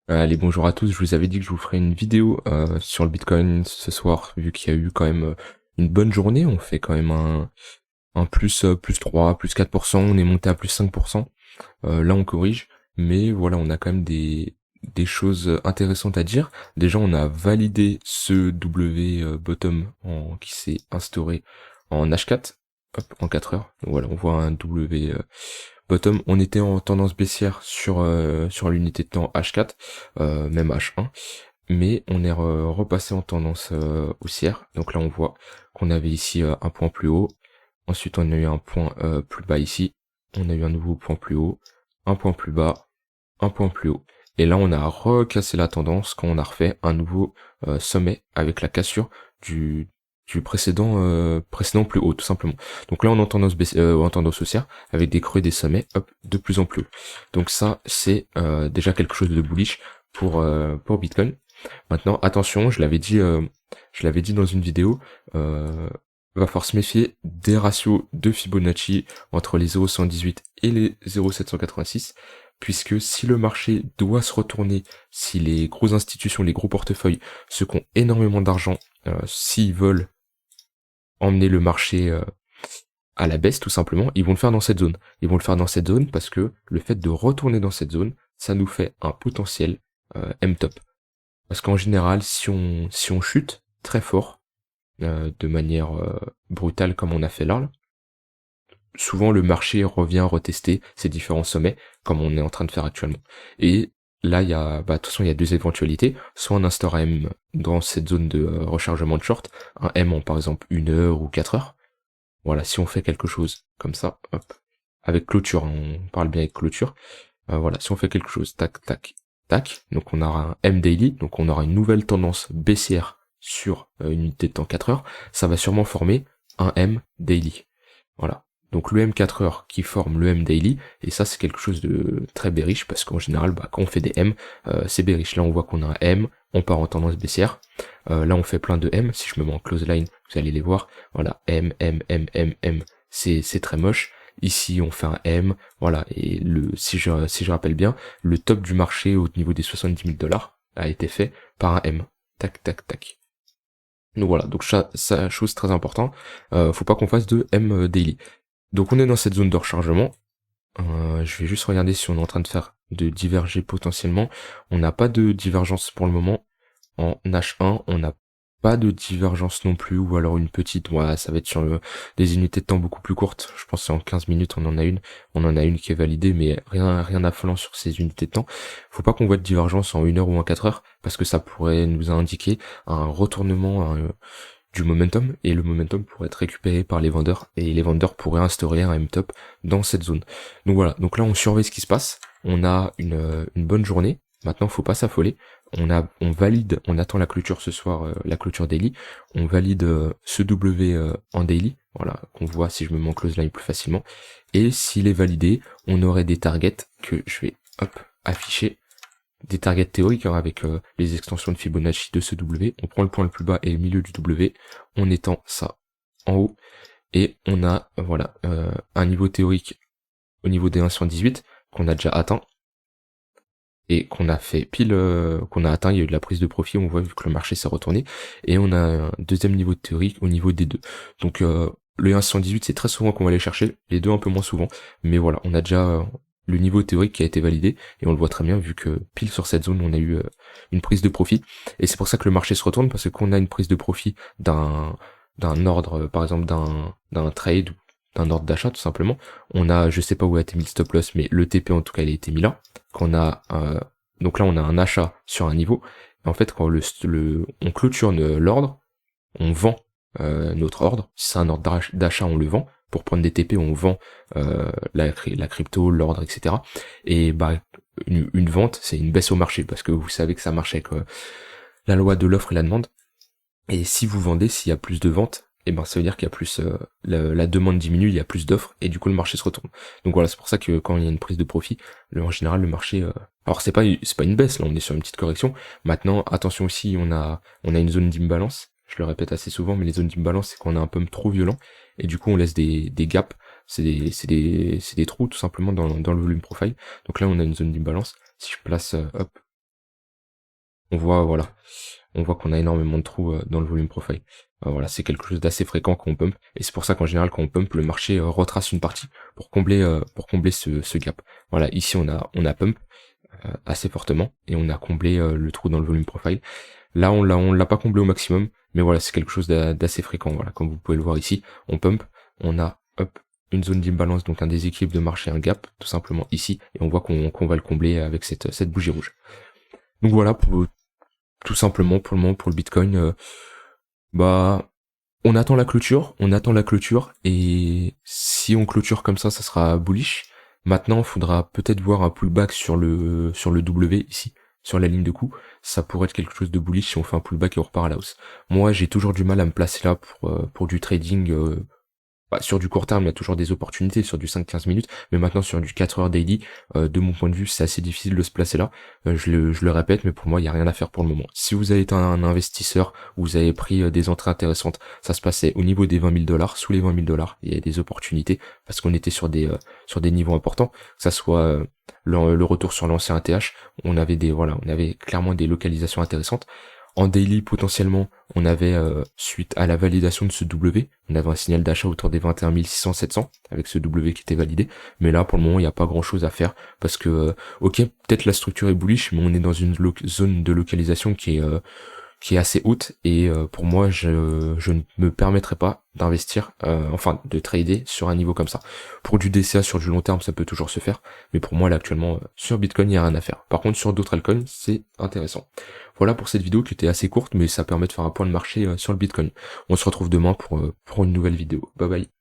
Allez, bonjour à tous, je vous avais dit que je vous ferais une vidéo sur le Bitcoin ce soir, vu qu'il y a eu quand même une bonne journée, on fait quand même un plus 3, plus 4%, on est monté à plus 5%, là on corrige, mais voilà, on a quand même des choses intéressantes à dire. Déjà, on a validé ce W bottom qui s'est instauré en H4, hop, en 4 heures. Donc voilà, on voit un W bottom. On était en tendance baissière sur l'unité de temps H4, même H1, mais on est repassé en tendance haussière. Donc là, on voit qu'on avait ici un point plus haut. Ensuite, on a eu un point plus bas ici. On a eu un nouveau point plus haut, un point plus bas, un point plus haut. Et là, on a recassé la tendance quand on a refait un nouveau sommet avec la cassure du, du précédent plus haut, tout simplement. Donc là, on est en tendance haussière avec des creux et des sommets, hop, de plus en plus haut. Donc ça, c'est déjà quelque chose de bullish pour Bitcoin. Maintenant, attention, je l'avais dit dans une vidéo, va falloir se méfier des ratios de Fibonacci entre les 0,118 et les 0,786, puisque si le marché doit se retourner, si les grosses institutions, les gros portefeuilles, ceux qui ont énormément d'argent, s'ils veulent emmener le marché à la baisse tout simplement, ils vont le faire dans cette zone. Ils vont le faire dans cette zone parce que le fait de retourner dans cette zone, ça nous fait un potentiel M-top. Parce qu'en général, si on chute très fort, de manière brutale comme on a fait là, souvent le marché revient retester ces différents sommets, comme on est en train de faire actuellement. Et là, de toute façon, il y a deux éventualités. Soit on instaure un M dans cette zone de rechargement de short, un M en par exemple 1 heure ou 4 heures. Voilà, si on fait quelque chose comme ça, hop, avec clôture, hein, on parle bien avec clôture. Voilà, si on fait quelque chose, tac, tac, tac, donc on aura un M daily, donc on aura une nouvelle tendance baissière sur une unité de temps 4 heures, ça va sûrement former un M daily. Voilà. Donc le M 4 heures qui forme le M daily, et ça c'est quelque chose de très bearish, parce qu'en général, quand on fait des M, c'est bearish. Là on voit qu'on a un M, on part en tendance baissière. Là on fait plein de M, si je me mets en close line, vous allez les voir. Voilà, M, M, M, M, M, c'est très moche. Ici on fait un M, voilà, et si je rappelle bien, le top du marché au niveau des 70 000 $ a été fait par un M. Tac, tac, tac. Donc voilà, donc ça chose très importante, faut pas qu'on fasse de M daily. Donc on est dans cette zone de rechargement. Je vais juste regarder si on est en train de faire de diverger potentiellement. On n'a pas de divergence pour le moment. En H1, on n'a pas de divergence non plus, ou alors une petite, ouais, ça va être sur des unités de temps beaucoup plus courtes. Je pense que c'est en 15 minutes on en a une. On en a une qui est validée, mais rien d'affolant sur ces unités de temps. Faut pas qu'on voit de divergence en 1 heure ou en 4 heures, parce que ça pourrait nous indiquer un retournement du momentum, et le momentum pourrait être récupéré par les vendeurs, et les vendeurs pourraient instaurer un M-top dans cette zone. Donc voilà, donc là on surveille ce qui se passe, on a une bonne journée, maintenant faut pas s'affoler, on valide, on attend la clôture ce soir, la clôture daily, on valide ce W en daily, voilà, qu'on voit si je me mets en close line plus facilement, et s'il est validé, on aurait des targets que je vais, hop, afficher, des targets théoriques, hein, avec les extensions de Fibonacci de ce W. On prend le point le plus bas et le milieu du W, on étend ça en haut, et on a voilà un niveau théorique au niveau des 1,118 qu'on a déjà atteint, et qu'on a fait pile, qu'on a atteint, il y a eu de la prise de profit, on voit vu que le marché s'est retourné, et on a un deuxième niveau de théorique au niveau des deux. Donc le 1,118 c'est très souvent qu'on va aller chercher, les deux un peu moins souvent, mais voilà, on a déjà le niveau théorique qui a été validé, et on le voit très bien vu que pile sur cette zone on a eu une prise de profit, et c'est pour ça que le marché se retourne, parce que quand on a une prise de profit d'un ordre, par exemple d'un trade, ou d'un ordre d'achat tout simplement, on a, je sais pas où a été mis le stop loss, mais le TP en tout cas il a été mis là, qu'on a donc là on a un achat sur un niveau, et en fait quand on clôture l'ordre, on vend notre ordre. Si c'est un ordre d'achat, on le vend. Pour prendre des TP, on vend la crypto, l'ordre, etc. Et bah une vente, c'est une baisse au marché, parce que vous savez que ça marche avec la loi de l'offre et la demande. Et si vous vendez, s'il y a plus de ventes, et ben ça veut dire qu'il y a plus, la demande diminue, il y a plus d'offres, et du coup le marché se retourne. Donc voilà, c'est pour ça que quand il y a une prise de profit, en général le marché, alors c'est pas une baisse, là on est sur une petite correction. Maintenant attention aussi, on a une zone d'imbalance. Je le répète assez souvent, mais les zones d'imbalance c'est qu'on a un peu trop violent, et du coup on laisse des gaps, c'est des trous tout simplement dans le volume profile. Donc là on a une zone d'imbalance. Si je place, hop, on voit, voilà, on voit qu'on a énormément de trous dans le volume profile. Voilà, c'est quelque chose d'assez fréquent quand on pump, et c'est pour ça qu'en général quand on pump, le marché retrace une partie pour combler ce gap. Voilà, ici on a pump assez fortement et on a comblé le trou dans le volume profile. Là on l'a pas comblé au maximum, mais voilà, c'est quelque chose d'assez fréquent. Voilà, comme vous pouvez le voir ici, on pump, on a hop une zone d'imbalance, donc un déséquilibre de marché, un gap tout simplement ici, et on voit qu'on va le combler avec cette bougie rouge. Donc voilà, tout simplement pour le moment pour le Bitcoin, bah on attend la clôture, et si on clôture comme ça sera bullish. Maintenant, il faudra peut-être voir un pullback sur le W ici, sur la ligne de coup. Ça pourrait être quelque chose de bullish si on fait un pullback et on repart à la hausse. Moi, j'ai toujours du mal à me placer là pour du trading. Sur du court terme, il y a toujours des opportunités sur du 5-15 minutes, mais maintenant sur du 4 heures daily, de mon point de vue, c'est assez difficile de se placer là. Je le répète, mais pour moi, il n'y a rien à faire pour le moment. Si vous avez été un investisseur, vous avez pris des entrées intéressantes, ça se passait au niveau des 20 000 $, sous les 20 000 $, il y a des opportunités, parce qu'on était sur des niveaux importants, que ça soit le retour sur l'ancien ATH, on avait clairement des localisations intéressantes. En daily, potentiellement, on avait, suite à la validation de ce W, on avait un signal d'achat autour des 21 600, 700, avec ce W qui était validé. Mais là, pour le moment, il n'y a pas grand chose à faire, parce que, ok, peut-être la structure est bullish, mais on est dans une zone de localisation qui est assez haute, et pour moi, je ne me permettrai pas d'investir, de trader sur un niveau comme ça. Pour du DCA sur du long terme, ça peut toujours se faire, mais pour moi, là, actuellement, sur Bitcoin, il n'y a rien à faire. Par contre, sur d'autres altcoins, c'est intéressant. Voilà pour cette vidéo qui était assez courte, mais ça permet de faire un point de marché sur le Bitcoin. On se retrouve demain pour une nouvelle vidéo. Bye bye.